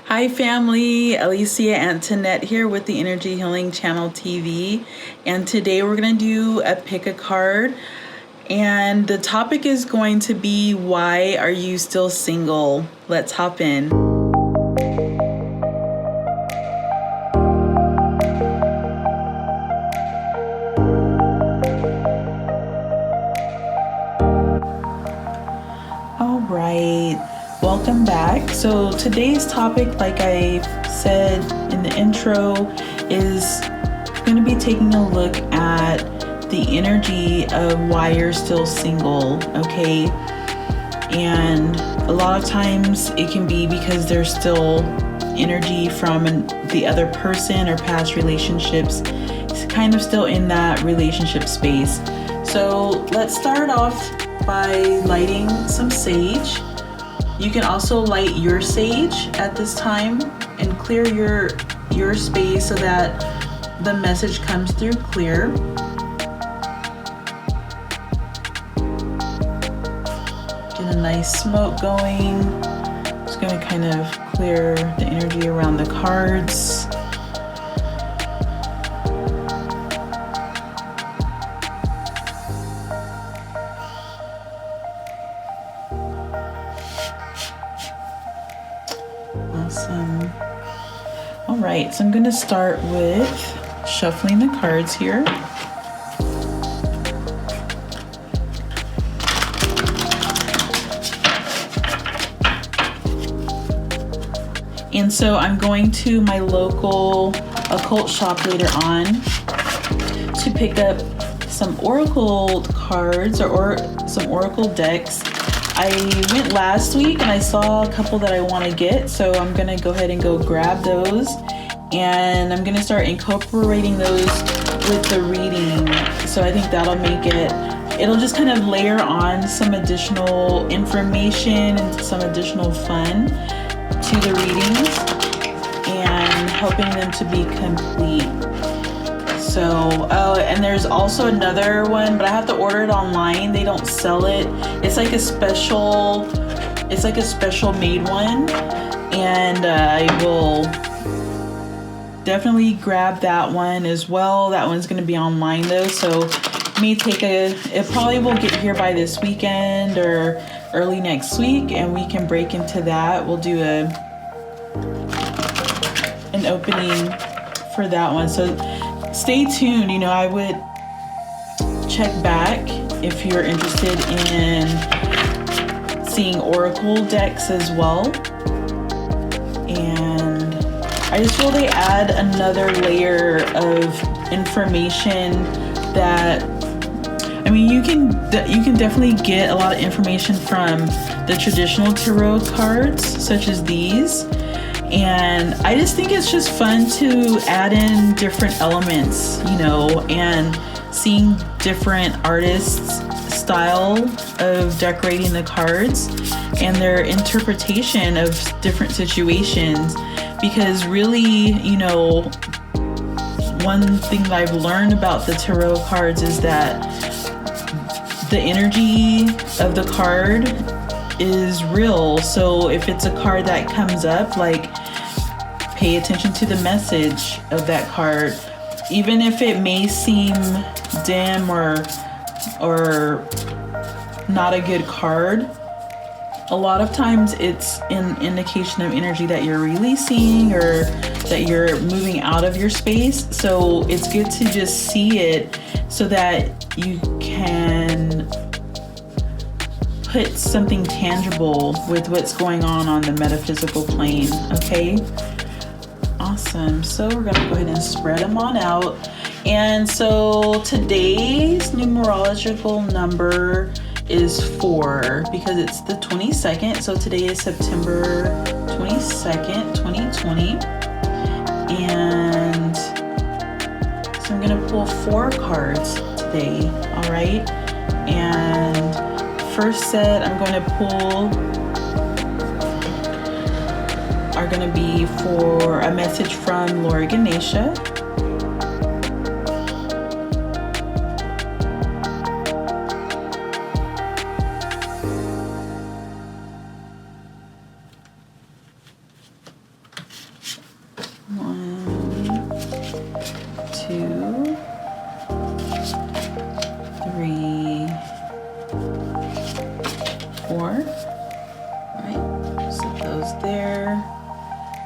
Hi family, Alisia Antoinette here with the Energy Healing Channel TV, and today we're going to do a pick a card, and the topic is going to be, why are you still single? Let's hop in. All right, welcome back. So today's topic, like I said in the intro, is going to be taking a look at the energy of why you're still single, okay? And a lot of times it can be because there's still energy from the other person or past relationships. It's kind of still in that relationship space. So let's start off by lighting some sage. You can also light your sage at this time and clear your space so that the message comes through clear. Get a nice smoke going. Just going to kind of clear the energy around the cards. Awesome. All right, so I'm going to start with shuffling the cards here. And so I'm going to my local occult shop later on to pick up some oracle cards or some oracle decks. I went last week and I saw a couple that I want to get, so I'm going to go ahead and go grab those, and I'm going to start incorporating those with the reading. So I think that'll make it'll just kind of layer on some additional information and some additional fun to the readings and helping them to be complete. So, and there's also another one, but I have to order it online. They don't sell it. It's like a special made one, and I will definitely grab that one as well. That one's going to be online though, so it probably will get here by this weekend or early next week, and we can break into that. We'll do an opening for that one. So stay tuned. I would check back if you're interested in seeing oracle decks as well. And I just feel they add another layer of information that, you can definitely get a lot of information from the traditional tarot cards, such as these. And I just think it's just fun to add in different elements, and seeing different artists' style of decorating the cards and their interpretation of different situations. Because really, one thing that I've learned about the tarot cards is that the energy of the card is real. So if it's a card that comes up, pay attention to the message of that card. Even if it may seem dim or not a good card, a lot of times it's an indication of energy that you're releasing or that you're moving out of your space. So it's good to just see it so that you can put something tangible with what's going on the metaphysical plane, okay? Awesome. So we're gonna go ahead and spread them on out. And so today's numerological number is 4 because it's the 22nd. So today is September 22nd, 2020. And so I'm gonna pull 4 cards today, all right? And first set I'm going to pull are going to be for a message from Lori Ganesha.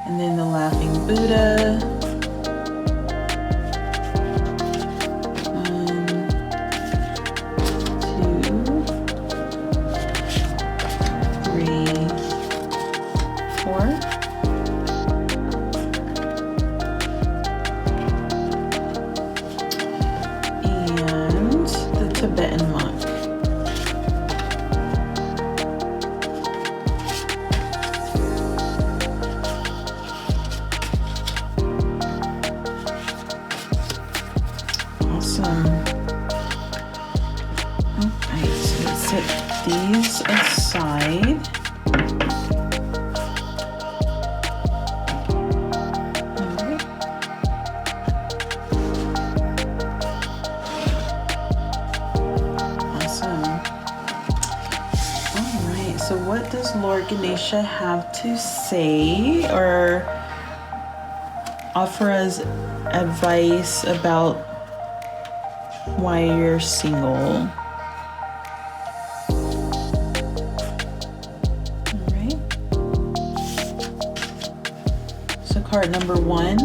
And then the laughing Buddha. 4. And the Tibetan monk. Awesome. Alright, so let's set these aside. So what does Lord Ganesha have to say or offer as advice about why you're single? All right. So card number 1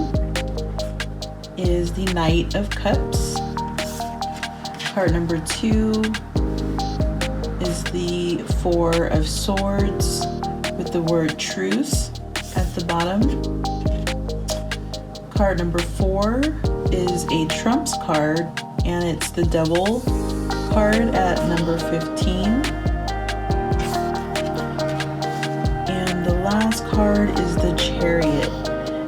is the Knight of Cups. Card number 2 is the 4 of Swords with the word truce at the bottom. Card number 4 is a trumps card, and it's the Devil card at number 15. And the last card is the Chariot,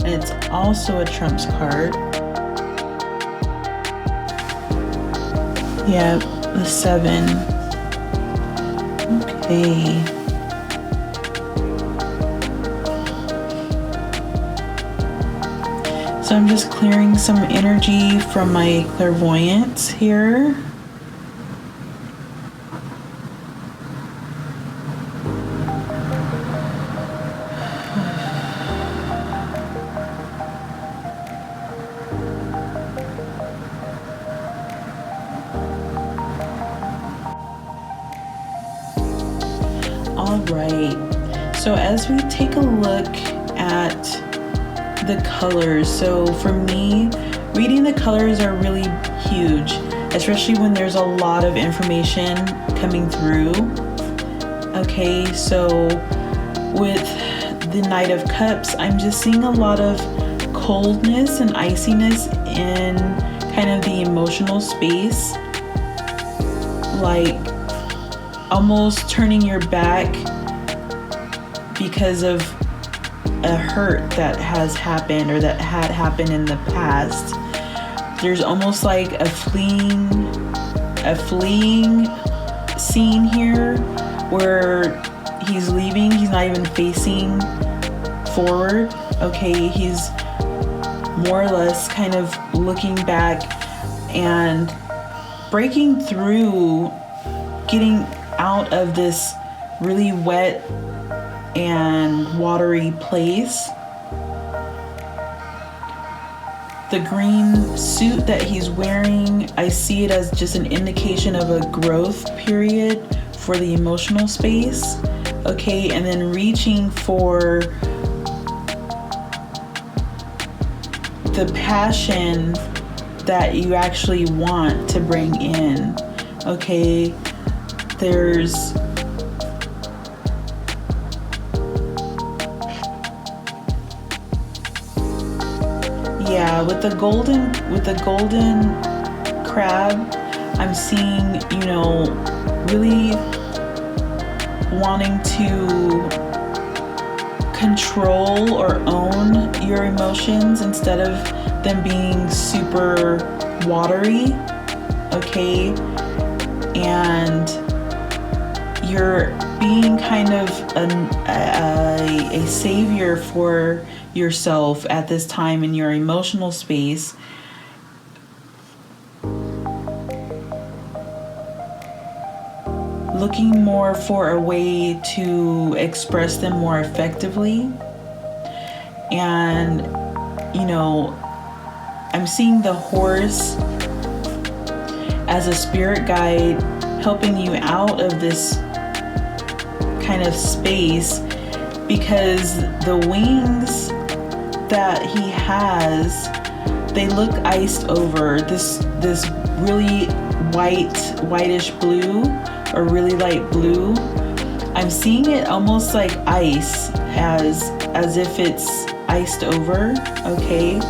and it's also a trumps card. Yeah, the 7. Okay. So I'm just clearing some energy from my clairvoyance here. All right, so as we take a look at the colors, so for me, reading the colors are really huge, especially when there's a lot of information coming through. Okay, so with the Knight of Cups, I'm just seeing a lot of coldness and iciness in kind of the emotional space, like almost turning your back because of a hurt that has happened or that had happened in the past. There's almost like a fleeing scene here where he's leaving, he's not even facing forward. Okay, he's more or less kind of looking back and breaking through, getting out of this really wet and watery place. The green suit that he's wearing, I see it as just an indication of a growth period for the emotional space. Okay, and then reaching for the passion that you actually want to bring in. Okay, there's with the golden crab, I'm seeing, you know, really wanting to control or own your emotions instead of them being super watery. Okay, and you're being kind of a savior for yourself at this time in your emotional space. Looking more for a way to express them more effectively. And, you know, I'm seeing the horse as a spirit guide helping you out of this kind of space, because the wings that he has, they look iced over. This really whitish blue or really light blue. I'm seeing it almost like ice, as if it's iced over, okay?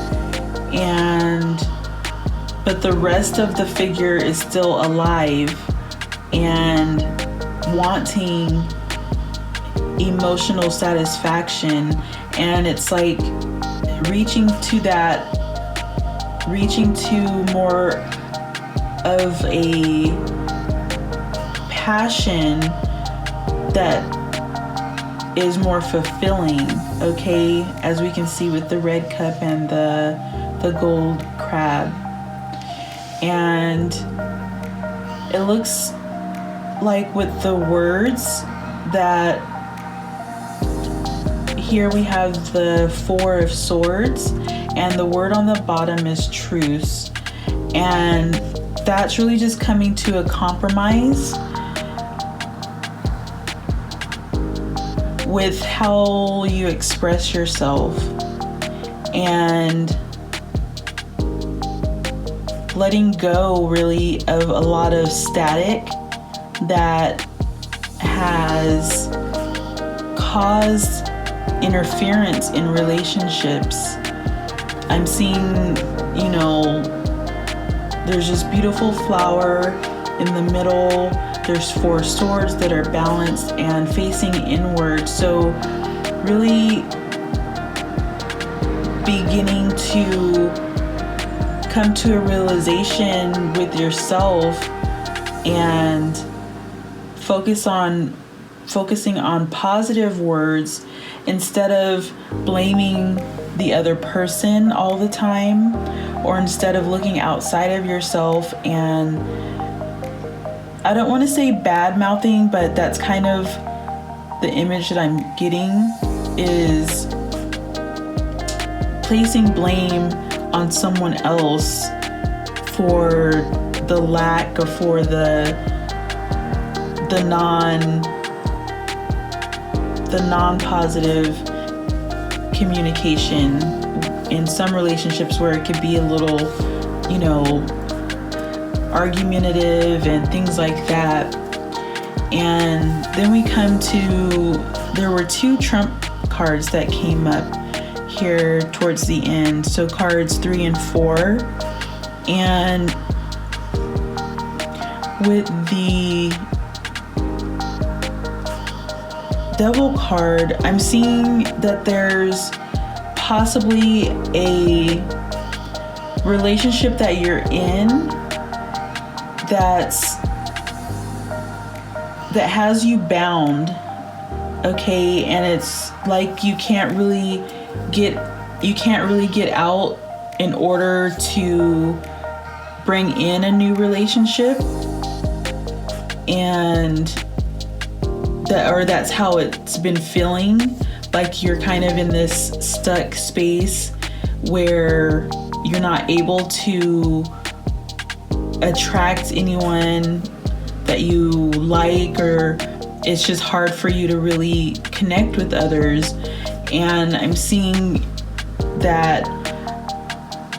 But the rest of the figure is still alive and wanting emotional satisfaction, and it's like reaching to more of a passion that is more fulfilling, okay, as we can see with the red cup and the gold crab. And it looks like with the words that here we have the Four of Swords, and the word on the bottom is truce. And that's really just coming to a compromise with how you express yourself and letting go really of a lot of static that has caused interference in relationships. I'm seeing, there's this beautiful flower in the middle. There's four swords that are balanced and facing inward. So really beginning to come to a realization with yourself and focusing on positive words instead of blaming the other person all the time, or instead of looking outside of yourself and, I don't want to say bad mouthing, but that's kind of the image that I'm getting, is placing blame on someone else for the lack or for the non-positive communication in some relationships where it could be a little, argumentative and things like that. And then we come to, there were two trump cards that came up here towards the end. So cards 3 and 4. And with the Devil card, I'm seeing that there's possibly a relationship that you're in that has you bound, okay, and it's like you can't really get out in order to bring in a new relationship, and that's how it's been feeling, like you're kind of in this stuck space where you're not able to attract anyone that you like, or it's just hard for you to really connect with others. And I'm seeing that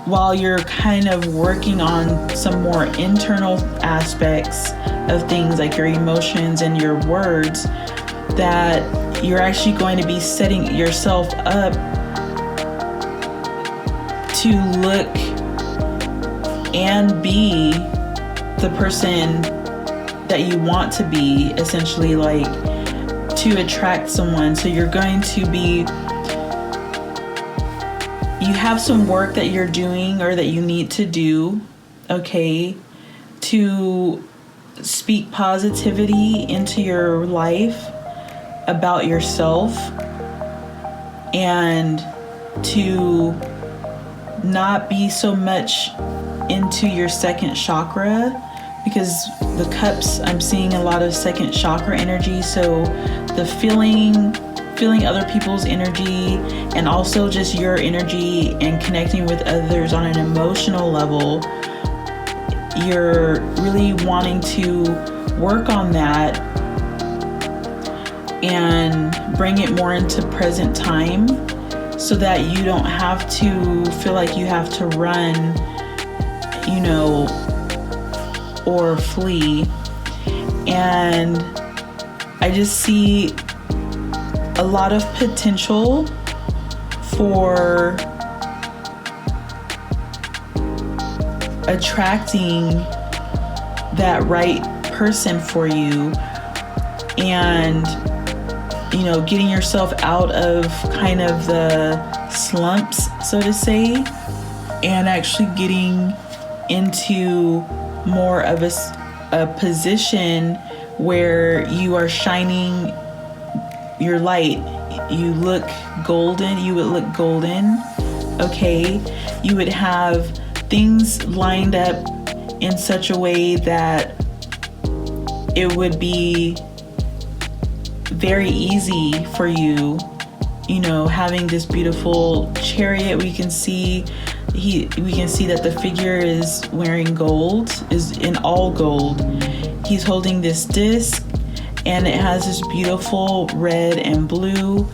while you're kind of working on some more internal aspects of things like your emotions and your words, that you're actually going to be setting yourself up to look and be the person that you want to be, essentially, like to attract someone. So you're going to be, you have some work that you're doing or that you need to do, okay, to speak positivity into your life about yourself, and to not be so much into your second chakra, because the cups, I'm seeing a lot of second chakra energy. So the feeling other people's energy, and also just your energy and connecting with others on an emotional level, you're really wanting to work on that and bring it more into present time, so that you don't have to feel like you have to run, or flee. And I just see a lot of potential for attracting that right person for you, and getting yourself out of kind of the slumps, so to say, and actually getting into more of a position where you are shining your light. You look golden. You would look golden. Okay. You would have things lined up in such a way that it would be very easy for you, having this beautiful chariot. We can see that the figure is wearing gold, is in all gold. He's holding this disc, and it has this beautiful red and blue,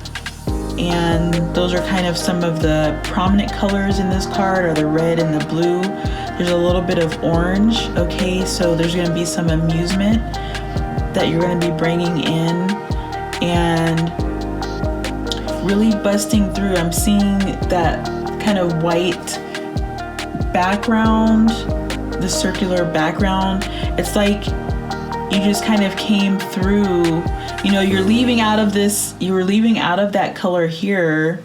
and those are kind of some of the prominent colors in this card, are the red and the blue. There's a little bit of orange. Okay, so there's going to be some amusement that you're going to be bringing in and really busting through. I'm seeing that kind of white background, the circular background. It's like you just kind of came through, you're leaving out of that color here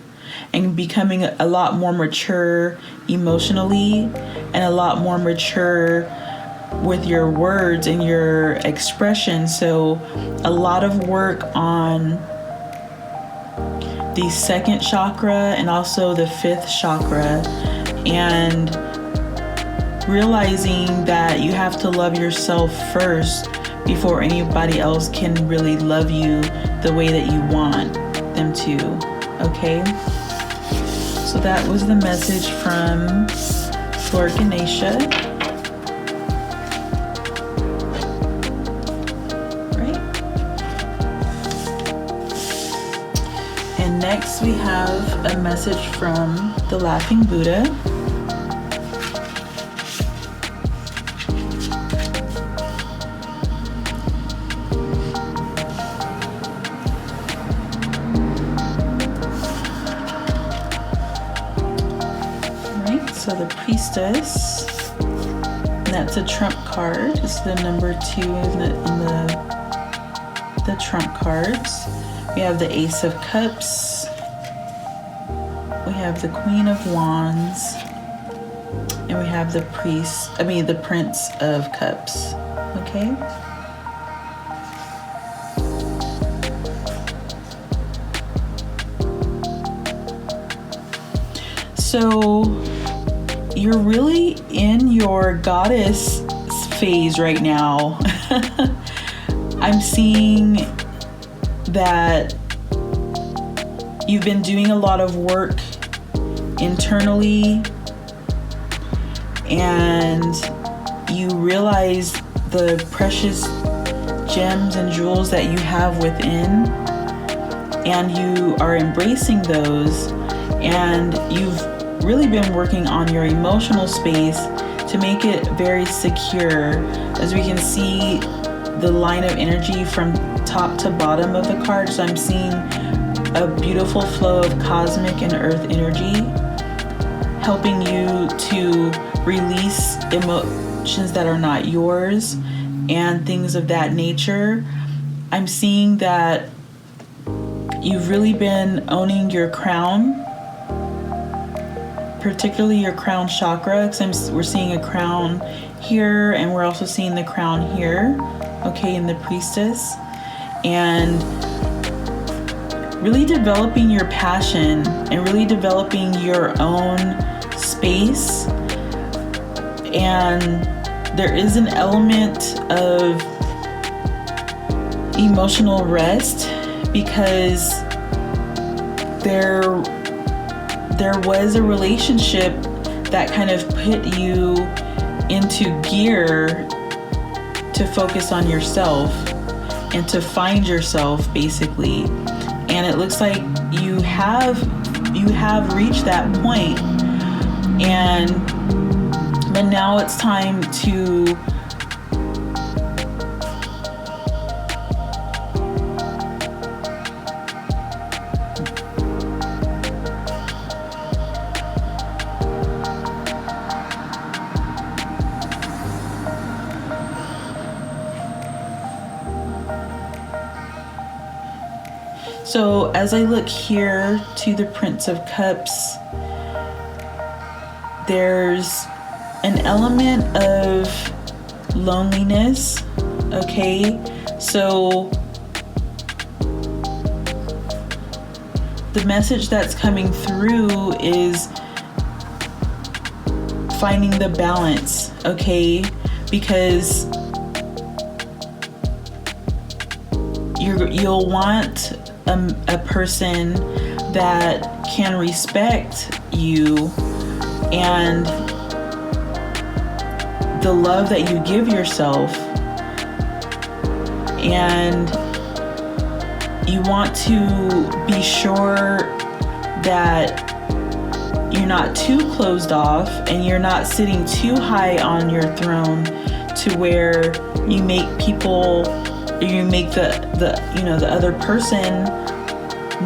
and becoming a lot more mature emotionally and a lot more mature with your words and your expression. So a lot of work on the second chakra and also the fifth chakra, and realizing that you have to love yourself first before anybody else can really love you the way that you want them to. Okay? So that was the message from Lord Ganesha. Right? And next we have a message from the Laughing Buddha. So the Priestess, and that's a trump card. It's the number 2 in the trump cards. We have the Ace of Cups. We have the Queen of Wands, and we have the Prince of Cups. Okay. So you're really in your goddess phase right now. I'm seeing that you've been doing a lot of work internally, and you realize the precious gems and jewels that you have within, and you are embracing those, and you've really been working on your emotional space to make it very secure. As we can see the line of energy from top to bottom of the card, so I'm seeing a beautiful flow of cosmic and earth energy helping you to release emotions that are not yours and things of that nature. I'm seeing that you've really been owning your crown, particularly your crown chakra, because we're seeing a crown here, and we're also seeing the crown here, okay, in the Priestess, and really developing your passion and really developing your own space. And there is an element of emotional rest, because there was a relationship that kind of put you into gear to focus on yourself and to find yourself, basically. And it looks like you have you have reached that point, but now it's time to So as I look here to the Prince of Cups, there's an element of loneliness, okay? So the message that's coming through is finding the balance, okay? Because you'll want a person that can respect you and the love that you give yourself, and you want to be sure that you're not too closed off and you're not sitting too high on your throne to where you make the other person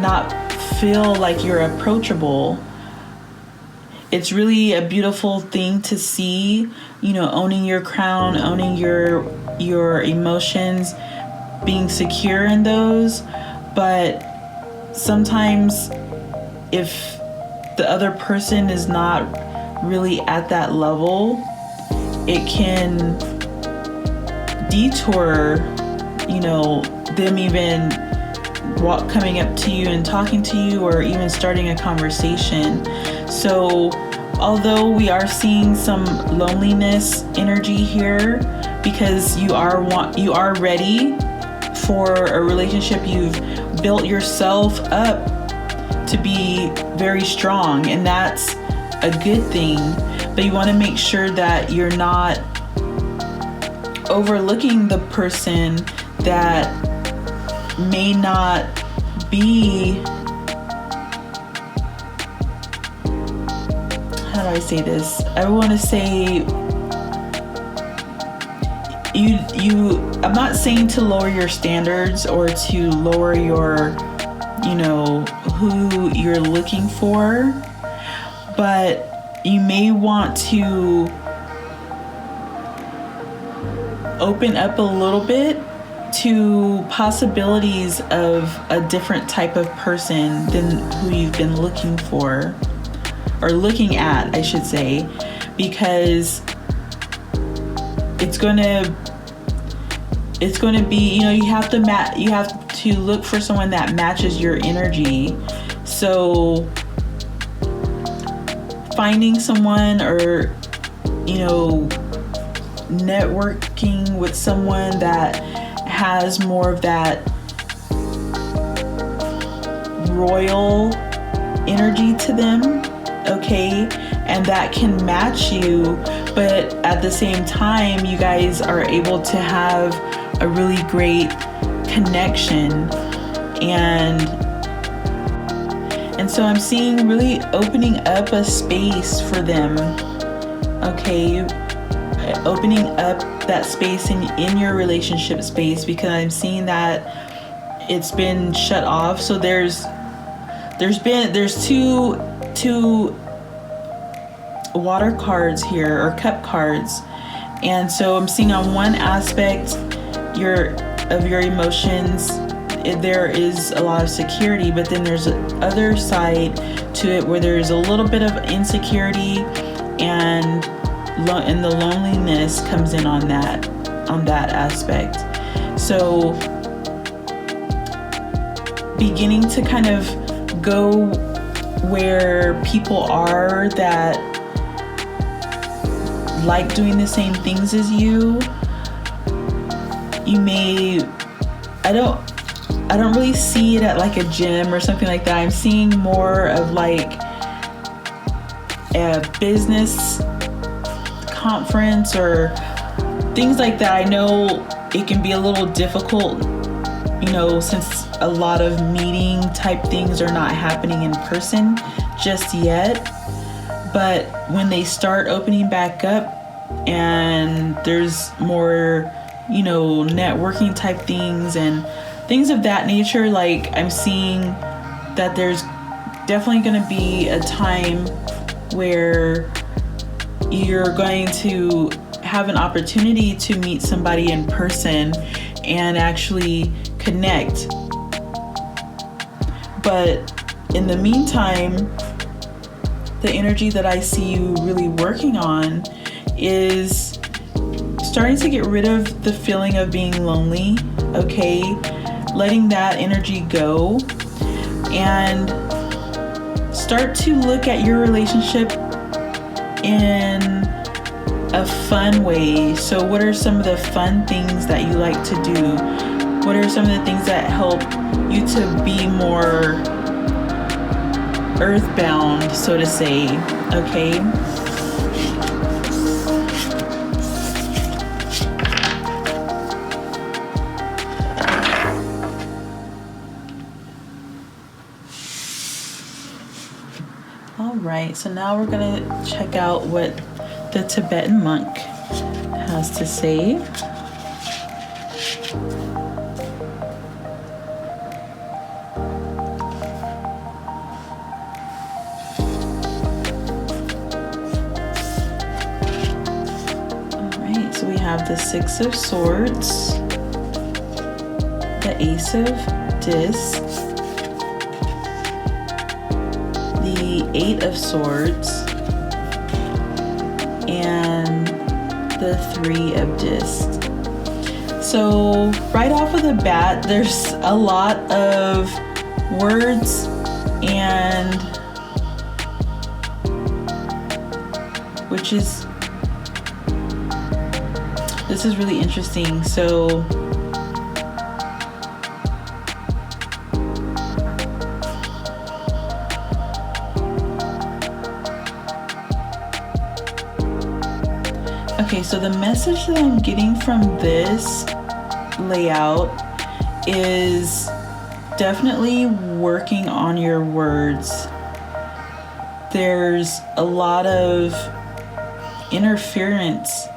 not feel like you're approachable. It's really a beautiful thing to see, owning your crown, owning your emotions, being secure in those. But sometimes if the other person is not really at that level, it can detour, them even coming up to you and talking to you, or even starting a conversation. So although we are seeing some loneliness energy here, because you are ready for a relationship, you've built yourself up to be very strong, and that's a good thing. But you want to make sure that you're not overlooking the person that may not be, how do I say this? I want to say I'm not saying to lower your standards or to lower your, who you're looking for, but you may want to open up a little bit to possibilities of a different type of person than who you've been looking for, or looking at, I should say, because it's going to be, you have to look for someone that matches your energy. So finding someone, or networking with someone that has more of that royal energy to them, okay, and that can match you, but at the same time you guys are able to have a really great connection. And so I'm seeing really opening up a space for them, okay, opening up that space in your relationship space, because I'm seeing that it's been shut off. So there's two water cards here, or cup cards, and so I'm seeing on one aspect of your emotions, there is a lot of security, but then there's other side to it where there's a little bit of insecurity, and the loneliness comes in on that aspect. So beginning to kind of go where people are that like doing the same things as you. You may, I don't really see it at like a gym or something like that. I'm seeing more of like a business conference or things like that. I know it can be a little difficult, since a lot of meeting Zoom type things are not happening in person just yet. But when they start opening back up and there's more, networking type things and things of that nature, like I'm seeing that there's definitely going to be a time where you're going to have an opportunity to meet somebody in person and actually connect. But in the meantime, the energy that I see you really working on is starting to get rid of the feeling of being lonely, okay? Letting that energy go and start to look at your relationship in a fun way. So what are some of the fun things that you like to do? What are some of the things that help you to be more earthbound, so to say, okay? All right, so now we're gonna check out what the Tibetan monk has to say. So we have the Six of Swords, the Ace of Discs, the Eight of Swords, and the Three of Discs. So right off of the bat, there's a lot of words and this is really interesting. So okay, so the message that I'm getting from this layout is definitely working on your words. There's a lot of interference,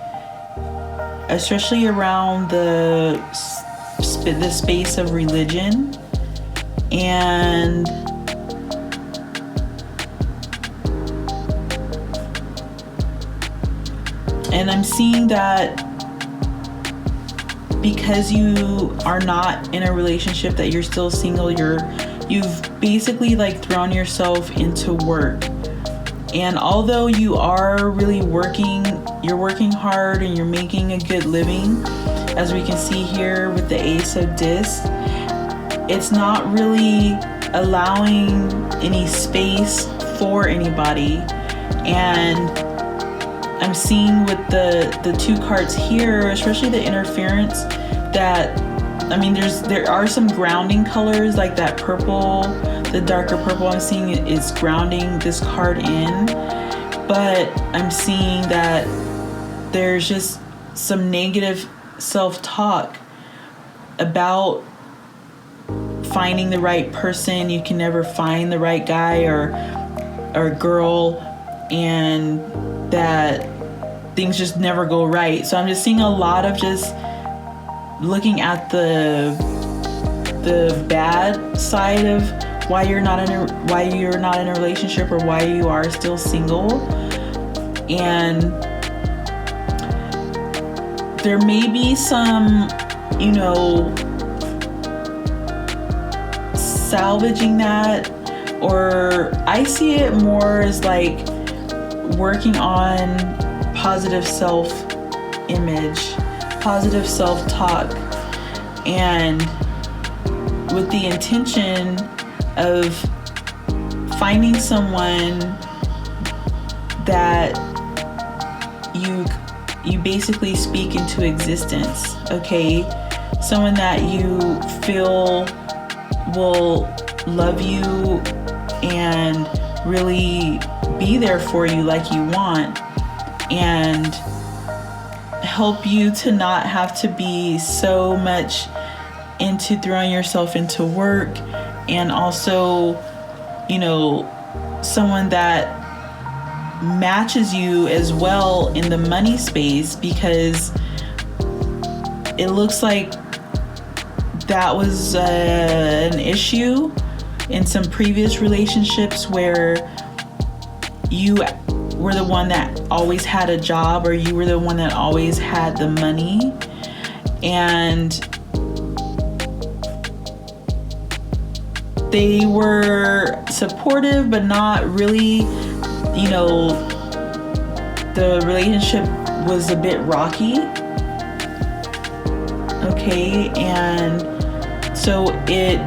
especially around the space of religion, and I'm seeing that because you are not in a relationship, that you're still single, you've basically like thrown yourself into work. And although you are really you're working hard and you're making a good living, as we can see here with the Ace of Discs, it's not really allowing any space for anybody. And I'm seeing with the two cards here, especially the interference, that there are some grounding colors, like that purple, the darker purple I'm seeing is grounding this card in, but I'm seeing that there's just some negative self-talk about finding the right person. You can never find the right guy or girl, and that things just never go right. So I'm just seeing a lot of just looking at the bad side of why you're not in a relationship, or why you are still single. And there may be some, salvaging that, or I see it more as like working on positive self-image, positive self-talk, and with the intention of finding someone that you basically speak into existence, okay? Someone that you feel will love you and really be there for you like you want, and help you to not have to be so much into throwing yourself into work and also, someone that matches you as well in the money space, because it looks like that was an issue in some previous relationships where you were the one that always had a job, or you were the one that always had the money, and they were supportive but not really. The relationship was a bit rocky. Okay, and so it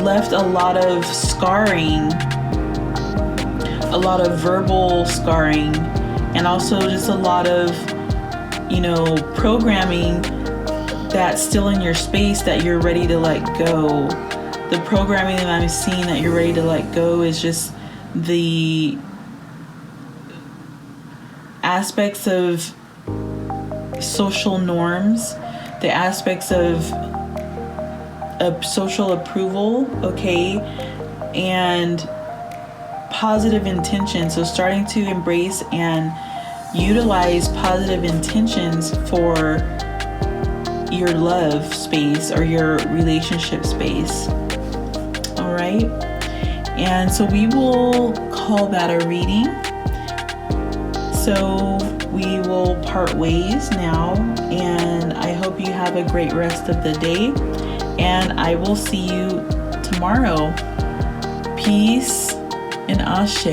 left a lot of scarring, a lot of verbal scarring, and also just a lot of, programming that's still in your space that you're ready to let go. The programming that I'm seeing that you're ready to let go is just the aspects of social norms, the aspects of social approval, okay, and positive intention. So starting to embrace and utilize positive intentions for your love space or your relationship space. All right. And so we will call that a reading. So we will part ways now, and I hope you have a great rest of the day, and I will see you tomorrow. Peace and Ashe.